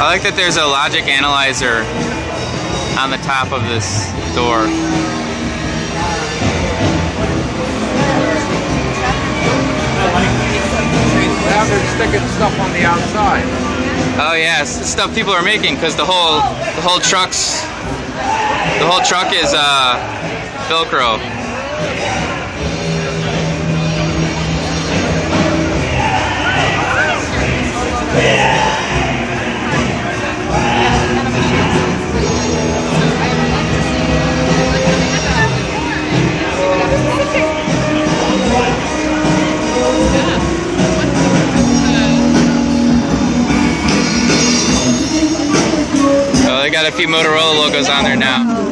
like that there's a logic analyzer on the top of this door. Now they're sticking stuff on the outside. Oh yes, yeah, stuff people are making because the whole truck is Velcro. So they got a few Motorola logos on there now.